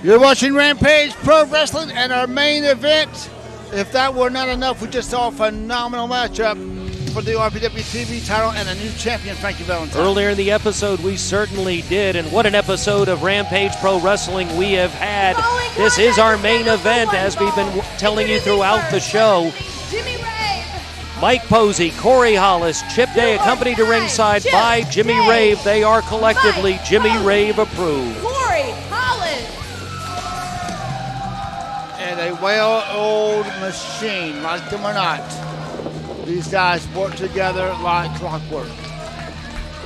You're watching Rampage Pro Wrestling and our main event. If that were not enough, we just saw a phenomenal matchup for the RPW TV title and a new champion, Frankie Valentine. Earlier in the episode, we certainly did, and what an episode of Rampage Pro Wrestling we have had. This is our main event, as we've been telling you throughout the show. Mike Posey, Corey Hollis, Chip Day, accompanied to ringside by Jimmy Rave. They are collectively Jimmy Rave approved. Corey Hollis. And a well-oiled machine, like them or not. These guys work together like clockwork.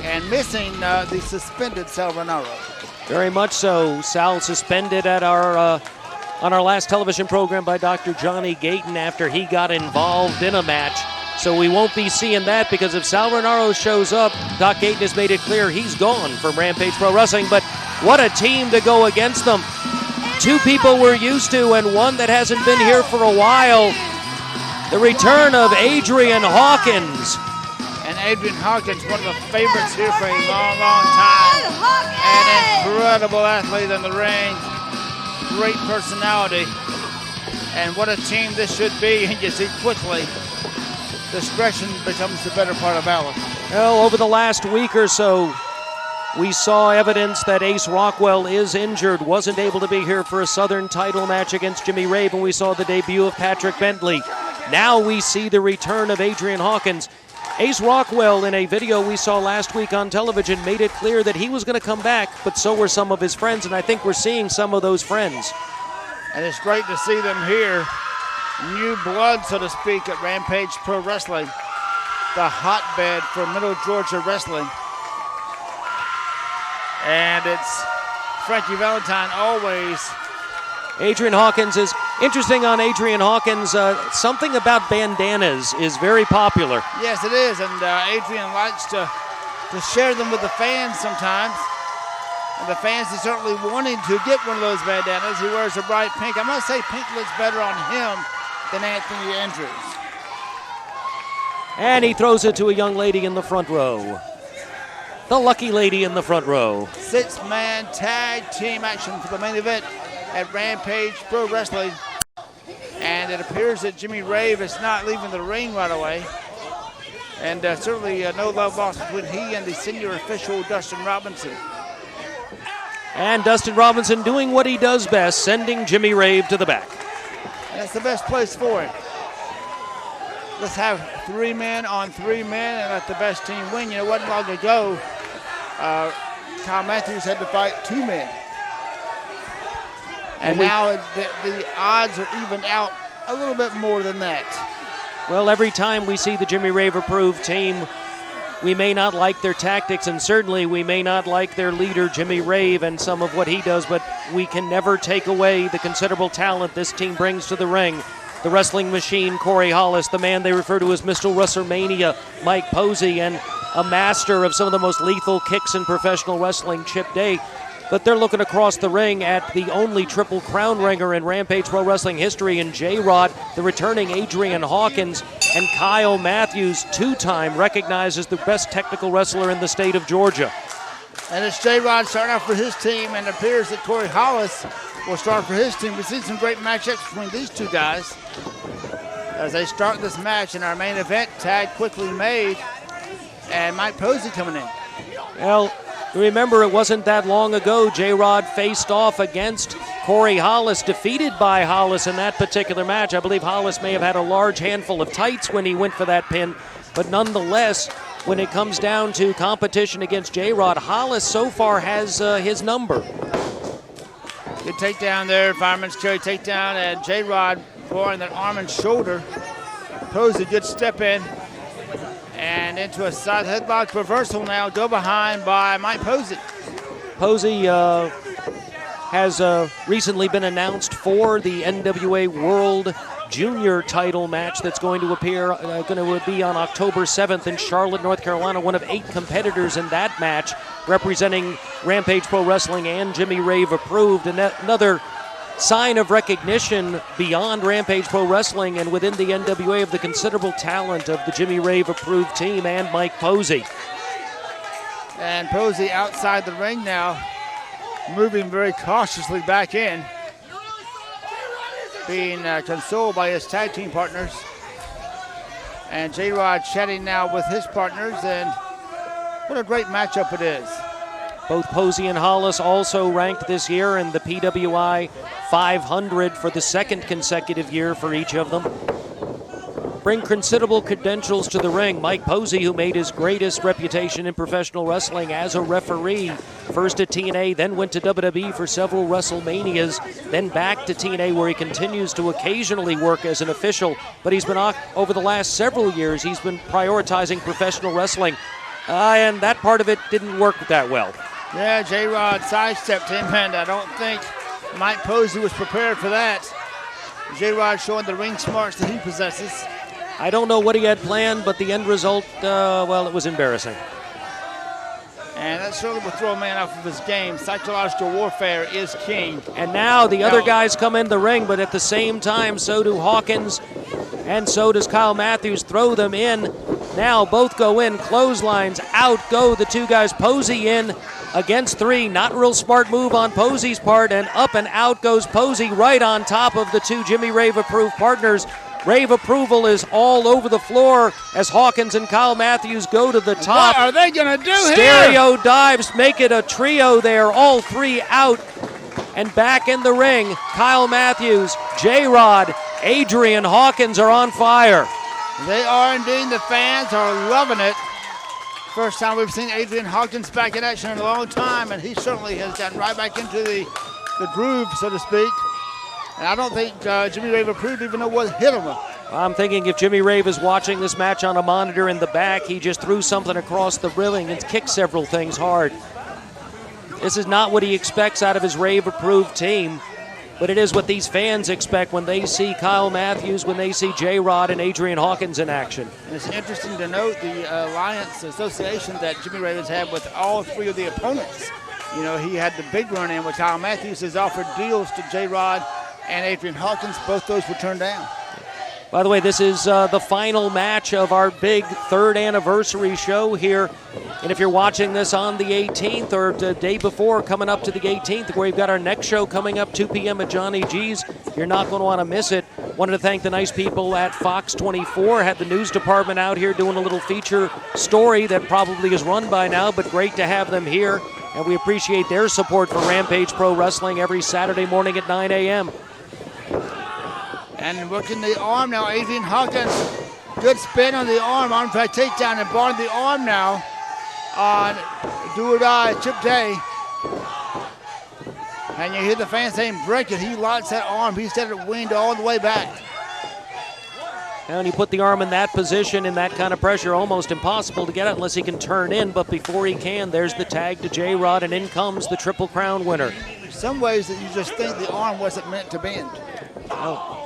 And missing the suspended Sal Renaro. Very much so. Sal suspended at our on our last television program by Dr. Johnny Gayton after he got involved in a match. So we won't be seeing that, because if Sal Renaro shows up, Doc Gayton has made it clear he's gone from Rampage Pro Wrestling. But what a team to go against them. Two people we're used to and one that hasn't been here for a while. The return of Adrian Hawkins. And Adrian Hawkins, one of the favorites here for a long, long time. An incredible athlete in the ring. Great personality. And what a team this should be. And you see quickly, discretion becomes the better part of valor. Well, over the last week or so, we saw evidence that Ace Rockwell is injured, wasn't able to be here for a Southern title match against Jimmy Rave, and we saw the debut of Patrick Bentley. Now we see the return of Adrian Hawkins. Ace Rockwell, in a video we saw last week on television, made it clear that he was going to come back, but so were some of his friends, and I think we're seeing some of those friends. And it's great to see them here. New blood, so to speak, at Rampage Pro Wrestling, the hotbed for Middle Georgia wrestling. And it's Frankie Valentine always. Adrian Hawkins is interesting. On Adrian Hawkins, something about bandanas is very popular. Yes, it is, and Adrian likes to share them with the fans sometimes. And the fans are certainly wanting to get one of those bandanas. He wears a bright pink. I must say, pink looks better on him than Anthony Andrews. And he throws it to a young lady in the front row. The lucky lady in the front row. Six-man tag team action for the main event at Rampage Pro Wrestling. And it appears that Jimmy Rave is not leaving the ring right away. And certainly no love lost between he and the senior official, Dustin Robinson. And Dustin Robinson doing what he does best, sending Jimmy Rave to the back. And that's the best place for him. Let's have 3 men on 3 men and let the best team win. You know, it wasn't long ago, Kyle Matthews had to fight 2 men. And now the odds are even out a little bit more than that. Well, every time we see the Jimmy Rave approved team, we may not like their tactics, and certainly we may not like their leader, Jimmy Rave, and some of what he does, but we can never take away the considerable talent this team brings to the ring. The wrestling machine, Corey Hollis, the man they refer to as Mr. WrestleMania, Mike Posey, and a master of some of the most lethal kicks in professional wrestling, Chip Day. But they're looking across the ring at the only Triple Crown ringer in Rampage Pro Wrestling history in J-Rod, the returning Adrian Hawkins, and Kyle Matthews, 2-time recognized as the best technical wrestler in the state of Georgia. And it's J-Rod starting out for his team, and it appears that Corey Hollis will start for his team. We've seen some great matchups between these two guys as they start this match in our main event. Tag quickly made, and Mike Posey coming in. Well, remember, it wasn't that long ago J-Rod faced off against Corey Hollis, defeated by Hollis in that particular match. I believe Hollis may have had a large handful of tights when he went for that pin, but nonetheless, when it comes down to competition against J-Rod, Hollis so far has his number. Good takedown there, fireman's carry takedown, and J-Rod blowing that arm and shoulder. Posey, good step in. And into a side headlock reversal now, go behind by Mike Posey. Posey has recently been announced for the NWA World Junior title match that's going to be on October 7th in Charlotte, North Carolina. One of 8 competitors in that match representing Rampage Pro Wrestling and Jimmy Rave approved. And another sign of recognition beyond Rampage Pro Wrestling and within the NWA of the considerable talent of the Jimmy Rave approved team and Mike Posey. And Posey outside the ring now. moving very cautiously back in, being consoled by his tag team partners. And J-Rod chatting now with his partners, and what a great matchup it is. Both Posey and Hollis also ranked this year in the PWI 500 for the second consecutive year for each of them. Bring considerable credentials to the ring. Mike Posey, who made his greatest reputation in professional wrestling as a referee, first at TNA, then went to WWE for several WrestleManias, then back to TNA where he continues to occasionally work as an official, but he's been over the last several years, he's been prioritizing professional wrestling, and that part of it didn't work that well. Yeah, J-Rod sidestepped him, and I don't think Mike Posey was prepared for that. J-Rod showing the ring smarts that he possesses. I don't know what he had planned, but the end result, well, it was embarrassing. And that certainly will throw a man off of his game. Psychological warfare is king. And now the other guys come in the ring, but at the same time, so do Hawkins, and so does Kyle Matthews. Throw them in. Now both go in, clotheslines, out go the two guys. Posey in against three, not a real smart move on Posey's part, and up and out goes Posey right on top of the two Jimmy Rave approved partners. Rave approval is all over the floor as Hawkins and Kyle Matthews go to the top. What are they going to do here? Stereo dives, make it a trio there, all three out and back in the ring. Kyle Matthews, J-Rod, Adrian, Hawkins are on fire. They are indeed. The fans are loving it. First time we've seen Adrian Hawkins back in action in a long time, and he certainly has gotten right back into the groove, so to speak. And I don't think Jimmy Rave approved even know what hit him. I'm thinking if Jimmy Rave is watching this match on a monitor in the back, he just threw something across the ring and kicked several things hard. This is not what he expects out of his Rave-approved team, but it is what these fans expect when they see Kyle Matthews, when they see J-Rod and Adrian Hawkins in action. And it's interesting to note the alliance association that Jimmy Rave has had with all three of the opponents. You know, he had the big run-in with Kyle Matthews, has offered deals to J-Rod and Adrian Hawkins. Both those were turned down. By the way, this is the final match of our big third anniversary show here. And if you're watching this on the 18th or the day before, coming up to the 18th, where we've got our next show coming up 2 p.m. at Johnny G's, you're not going to want to miss it. Wanted to thank the nice people at Fox 24. Had the news department out here doing a little feature story that probably is run by now, but great to have them here. And we appreciate their support for Rampage Pro Wrestling every Saturday morning at 9 a.m. And working the arm now, Adrian Hawkins. Good spin on the arm drag takedown, and barring the arm now on Do or Die Chip Day. And you hear the fans saying, break it. He locked that arm. He set it winged all the way back. And you put the arm in that position, in that kind of pressure, almost impossible to get it unless he can turn in. But before he can, there's the tag to J-Rod, and in comes the Triple Crown winner. In some ways that you just think the arm wasn't meant to bend. Oh.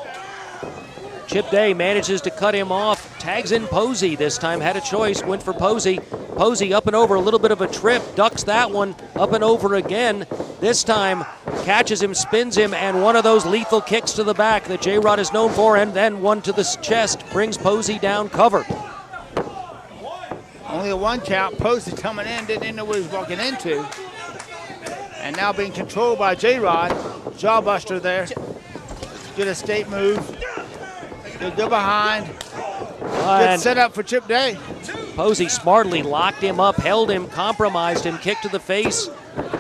Chip Day manages to cut him off, tags in Posey this time, had a choice, went for Posey. Posey up and over, a little bit of a trip, ducks that one, up and over again. This time catches him, spins him, and one of those lethal kicks to the back that J-Rod is known for, and then one to the chest, brings Posey down cover. Only a one count. Posey coming in, didn't know what he was walking into. And now being controlled by J-Rod. Jawbuster there. Good escape move. Good go behind. Good setup for Chip Day. Posey smartly locked him up, held him, compromised him, kick to the face,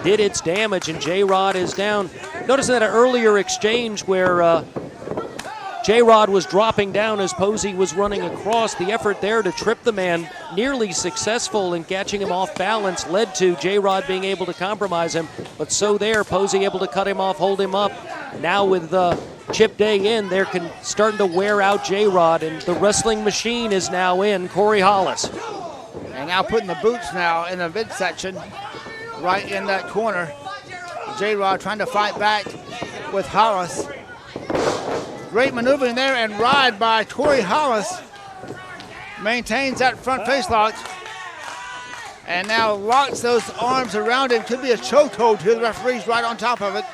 did its damage, and J-Rod is down. Notice that an earlier exchange where J-Rod was dropping down as Posey was running across. The effort there to trip the man, nearly successful in catching him off balance, led to J-Rod being able to compromise him. But so there, Posey able to cut him off, hold him up. Now with Chip Day in, they're starting to wear out J-Rod, and the wrestling machine is now in, Corey Hollis. And now putting the boots now in the midsection, right in that corner. J-Rod trying to fight back with Hollis. Great maneuvering there, and ride by Corey Hollis. Maintains that front face lock. And now locks those arms around him. Could be a chokehold here. The referee's right on top of it.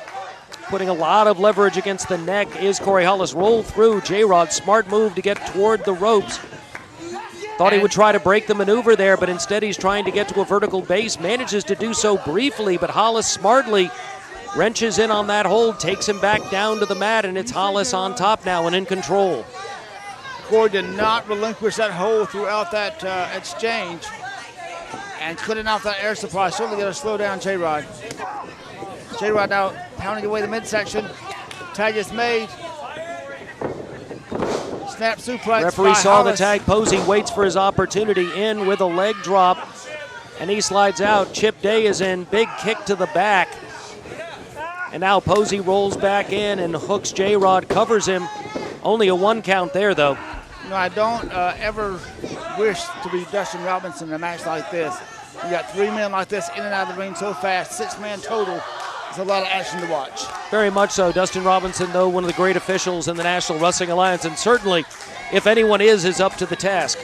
Putting a lot of leverage against the neck is Corey Hollis. Roll through J-Rod. Smart move to get toward the ropes. Thought he would try to break the maneuver there, but instead he's trying to get to a vertical base. Manages to do so briefly, but Hollis smartly wrenches in on that hold, takes him back down to the mat, and it's Hollis on top now and in control. Corey did not relinquish that hold throughout that exchange and cutting off that air supply. Certainly going to slow down J-Rod. J-Rod now pounding away the midsection. Tag is made. Snap suplex. Referee saw Hollis. the tag. Posey waits for his opportunity, in with a leg drop, and he slides out. Chip Day is in. Big kick to the back. And now Posey rolls back in and hooks J-Rod, covers him. Only a 1 count there, though. No, I don't ever wish to be Dustin Robinson in a match like this. You got 3 men like this in and out of the ring so fast, 6-man total. It's a lot of action to watch. Very much so. Dustin Robinson, though, one of the great officials in the National Wrestling Alliance, and certainly, if anyone is up to the task.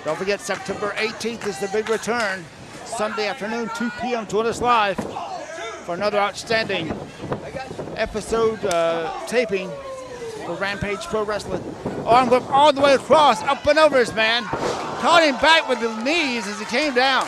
Don't forget, September 18th is the big return. Sunday afternoon, 2 p.m. Join us live for another outstanding episode taping for Rampage Pro Wrestling. Arm whip all the way across, up and over his man. Caught him back with the knees as he came down.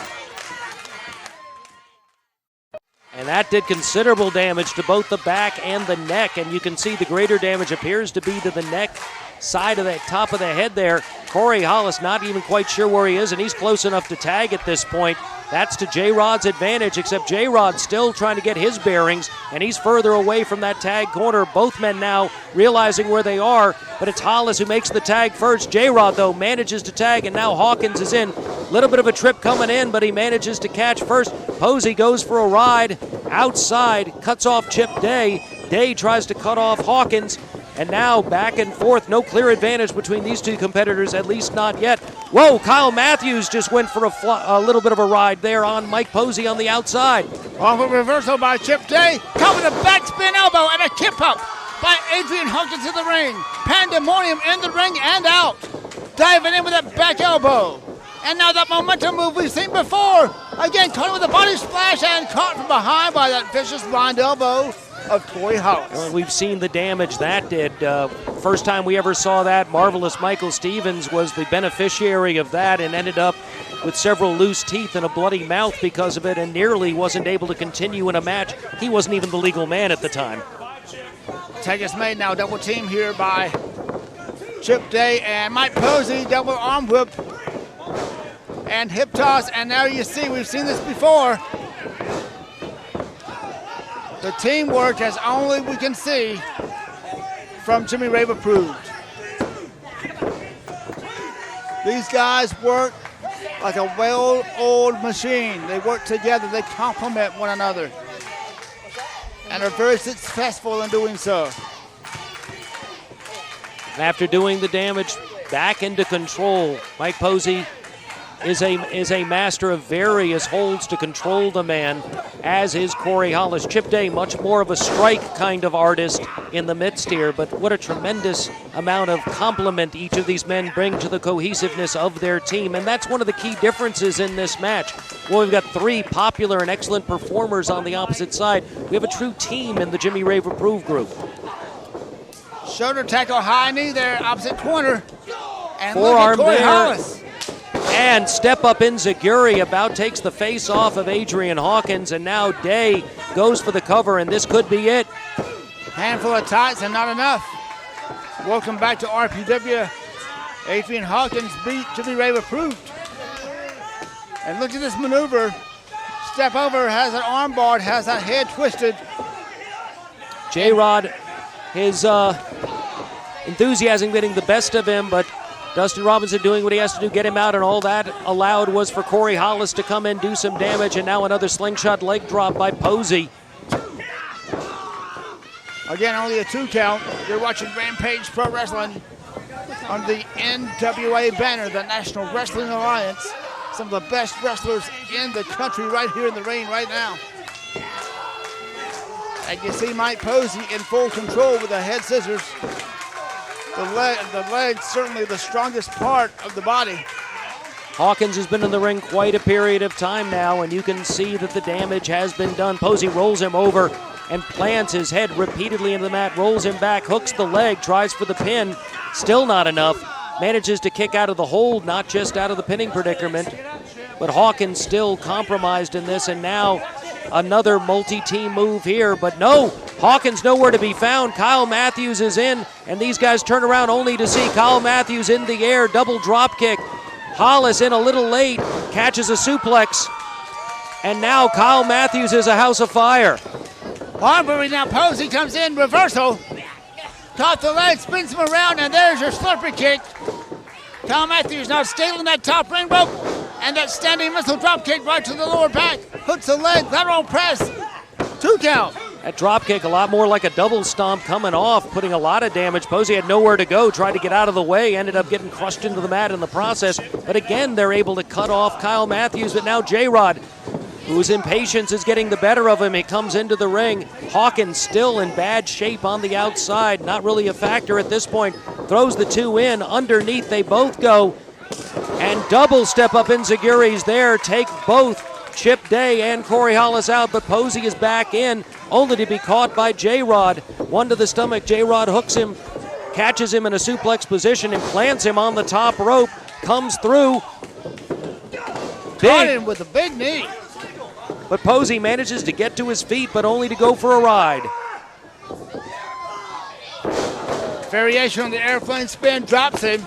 And that did considerable damage to both the back and the neck, and you can see the greater damage appears to be to the neck side of the top of the head there. Corey Hollis not even quite sure where he is, and he's close enough to tag at this point. That's to J-Rod's advantage, except J-Rod still trying to get his bearings, and he's further away from that tag corner. Both men now realizing where they are, but it's Hollis who makes the tag first. J-Rod, though, manages to tag, and now Hawkins is in. Little bit of a trip coming in, but he manages to catch first. Posey goes for a ride outside, cuts off Chip Day. Day tries to cut off Hawkins, and now back and forth. No clear advantage between these two competitors, at least not yet. Whoa, Kyle Matthews just went for a little bit of a ride there on Mike Posey on the outside. Off a reversal by Chip Day. Caught with a backspin elbow and a kip up by Adrian Hawkins in the ring. Pandemonium in the ring and out. Diving in with that back elbow. And now that momentum move we've seen before. Again, caught with a body splash and caught from behind by that vicious blind elbow of Corey Hollis. Well, we've seen the damage that did. First time we ever saw that, Marvelous Michael Stevens was the beneficiary of that and ended up with several loose teeth and a bloody mouth because of it, and nearly wasn't able to continue in a match. He wasn't even the legal man at the time. Tag is made now, double team here by Chip Day and Mike Posey, double arm whip and hip toss, and now you see, we've seen this before. The teamwork, as only we can see from Jimmy Rave approved. These guys work like a well-oiled machine. They work together, they complement one another, and are very successful in doing so. After doing the damage, back into control. Mike Posey is a master of various holds to control the man, as is Corey Hollis. Chip Day, much more of a strike kind of artist in the midst here, but what a tremendous amount of compliment each of these men bring to the cohesiveness of their team, and that's one of the key differences in this match. Well, we've got 3 popular and excellent performers on the opposite side. We have a true team in the Jimmy Rave Approved group. Shoulder tackle, high knee there, opposite corner. And forearm look at Corey there. Hollis. And step up in Zaguri, about takes the face off of Adrian Hawkins, and now Day goes for the cover, and this could be it. Handful of tights and not enough. Welcome back to RPW. Adrian Hawkins beat Jimmy Rave approved. And look at this maneuver. Step over, has an arm bar, has that head twisted. J-Rod, his enthusiasm getting the best of him, but Dustin Robinson doing what he has to do, get him out, and all that allowed was for Corey Hollis to come in, do some damage, and now another slingshot leg drop by Posey. Again, only a 2 count. You're watching Rampage Pro Wrestling on the NWA banner, the National Wrestling Alliance. Some of the best wrestlers in the country right here in the ring right now. And you see Mike Posey in full control with the head scissors. The leg certainly the strongest part of the body. Hawkins has been in the ring quite a period of time now, and you can see that the damage has been done. Posey rolls him over and plants his head repeatedly into the mat, rolls him back, hooks the leg, tries for the pin, still not enough. Manages to kick out of the hold, not just out of the pinning predicament, but Hawkins still compromised in this, and now another multi-team move here, but no, Hawkins nowhere to be found. Kyle Matthews is in, and these guys turn around only to see Kyle Matthews in the air, double drop kick. Hollis in a little late, catches a suplex, and now Kyle Matthews is a house of fire. Harbury now, Posey comes in, reversal. Caught the leg, spins him around, and there's your slurpee kick. Kyle Matthews now scaling that top ring rope, and that standing missile drop kick right to the lower back. Hooks the leg, lateral press, 2 count. That drop kick a lot more like a double stomp coming off, putting a lot of damage. Posey had nowhere to go, tried to get out of the way, ended up getting crushed into the mat in the process. But again, they're able to cut off Kyle Matthews, but now J-Rod, whose impatience is getting the better of him. He comes into the ring. Hawkins still in bad shape on the outside, not really a factor at this point. Throws the 2 in, underneath they both go. And double step up enziguris there, take both Chip Day and Corey Hollis out, but Posey is back in, only to be caught by J-Rod. 1 to the stomach, J-Rod hooks him, catches him in a suplex position and plants him on the top rope, comes through. Caught him with a big knee. But Posey manages to get to his feet, but only to go for a ride. Variation on the airplane spin, drops him.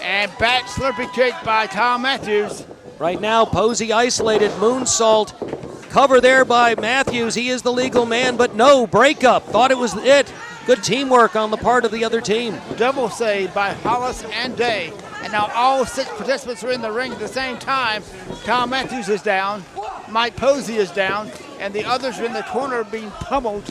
And back slurpee kick by Kyle Matthews. Right now, Posey isolated, moonsault. Cover there by Matthews. He is the legal man, but no, breakup. Thought it was it. Good teamwork on the part of the other team. Double save by Hollis and Day. And now all 6 participants are in the ring at the same time. Kyle Matthews is down. Mike Posey is down. And the others are in the corner being pummeled.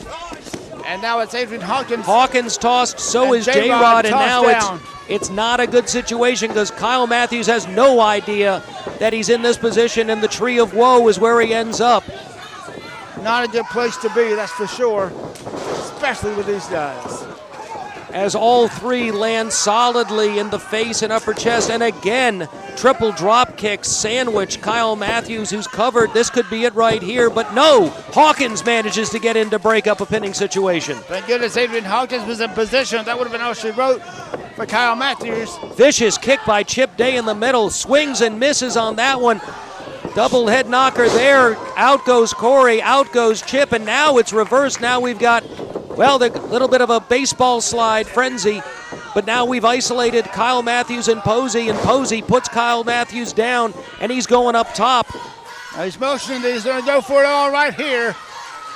And now it's Adrian Hawkins. Hawkins tossed, so is J-Rod, and now it's not a good situation because Kyle Matthews has no idea that he's in this position, and the tree of woe is where he ends up. Not a good place to be, that's for sure, especially with these guys. As all 3 land solidly in the face and upper chest, and again, triple drop kick sandwich. Kyle Matthews, who's covered, this could be it right here, but no, Hawkins manages to get in to break up a pinning situation. Thank goodness Adrian Hawkins was in position. That would have been all she wrote for Kyle Matthews. Vicious kick by Chip Day in the middle, swings and misses on that one. Double head knocker there, out goes Corey, out goes Chip, and now it's reversed. Now we've got, well, a little bit of a baseball slide frenzy, but now we've isolated Kyle Matthews and Posey puts Kyle Matthews down, and he's going up top. Now he's motioning that he's going to go for it all right here.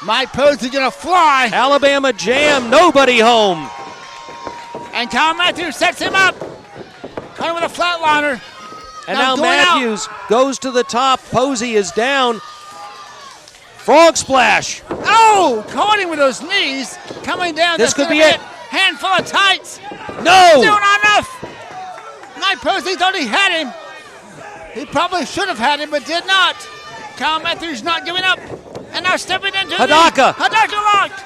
Mike Posey going to fly. Alabama jam, nobody home. And Kyle Matthews sets him up. Caught him with a flatliner. And now Matthews goes to the top. Posey is down. Frog splash. Oh, caught him with those knees. Coming down. This could be it. Handful of tights. No. Still not enough. Mike Posey thought he had him. He probably should have had him, but did not. Kyle Matthews not giving up. And now stepping into Hadaka. Hadaka locked.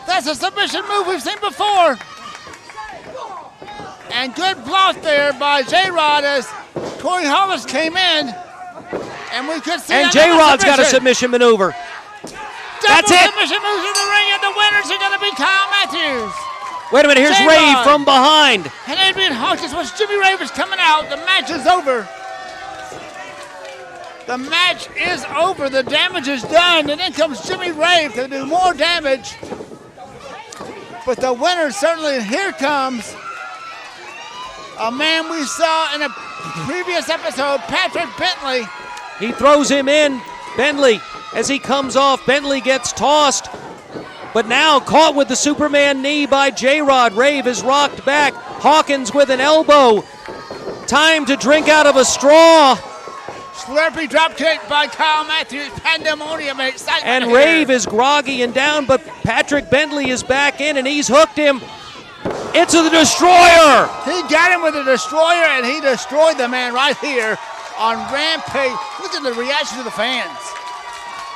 That's a submission move we've seen before. And good block there by J-Rod as Corey Hollis came in. And we could see and J-Rod's got a submission maneuver. That's it. Submission moves in the ring, and the winners are going to be Kyle Matthews. Wait a minute, here's Rave from behind. And Adrian Hawkins, once Jimmy Rave is coming out, the match is over. The match is over. The damage is done. And then comes Jimmy Rave to do more damage. But the winner certainly, here comes a man we saw in a previous episode, Patrick Bentley. He throws him in. Bentley, as he comes off, Bentley gets tossed. But now caught with the Superman knee by J-Rod. Rave is rocked back. Hawkins with an elbow. Time to drink out of a straw. Slurpee drop kick by Kyle Matthews. Pandemonium and excitement. And here. Rave is groggy and down, but Patrick Bentley is back in, and he's hooked him into the Destroyer. He got him with the Destroyer, and he destroyed the man right here on Rampage. Look at the reaction of the fans.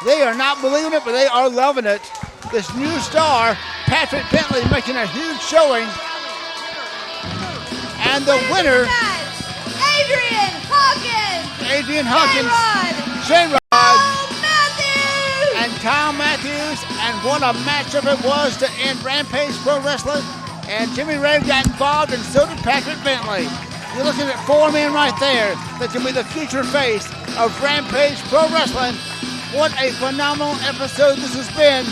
They are not believing it, but they are loving it. This new star, Patrick Bentley, making a huge showing. And the winner, Adrian Hawkins, J-Rod, Matthews, and Kyle Matthews. And what a matchup it was to end Rampage Pro Wrestling. And Jimmy Rave got involved, and so did Patrick Bentley. You're looking at 4 men right there that can be the future face of Rampage Pro Wrestling. What a phenomenal episode this has been.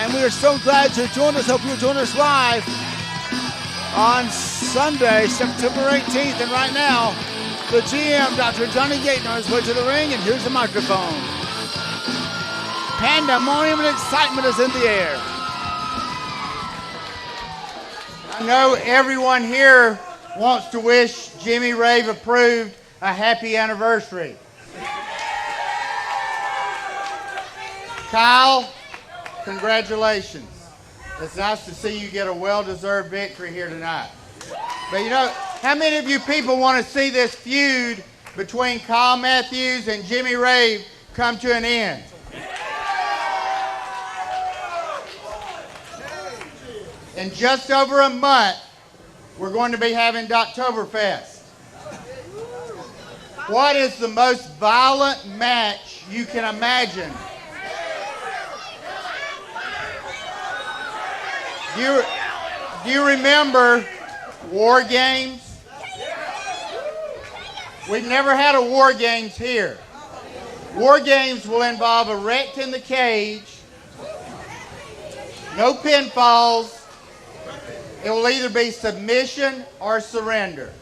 And we are so glad you joined us. Hope you'll join us live on Sunday, September 18th. And right now, the GM, Dr. Johnny Gayton, on his way to the ring, and here's the microphone. Pandemonium and excitement is in the air. I know everyone here wants to wish Jimmy Rave Approved a happy anniversary. Kyle, congratulations. It's nice to see you get a well-deserved victory here tonight. But you know, how many of you people want to see this feud between Kyle Matthews and Jimmy Rave come to an end? In just over a month, we're going to be having Doktoberfest. What is the most violent match you can imagine? Do you remember War Games? We've never had a War Games here. War Games will involve a wreck in the cage, no pinfalls. It will either be submission or surrender.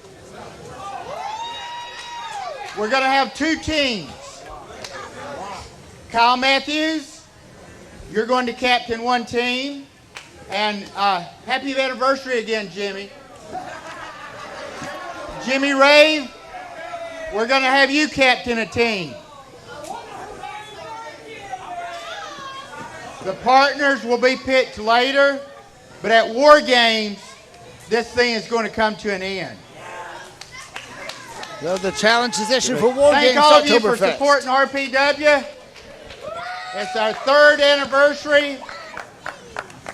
We're going to have two teams. Kyle Matthews, you're going to captain one team. And happy anniversary again, Jimmy. Jimmy Rave, we're going to have you captain a team. The partners will be picked later, but at War Games, this thing is going to come to an end. So the challenge is issued for War Games. Thank all of you for supporting RPW. It's our 3rd anniversary,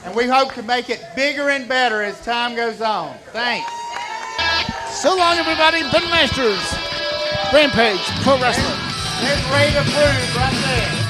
and we hope to make it bigger and better as time goes on. Thanks. So long, everybody. Ben Masters, Rampage Pro Wrestling. There's Rave Approved right there.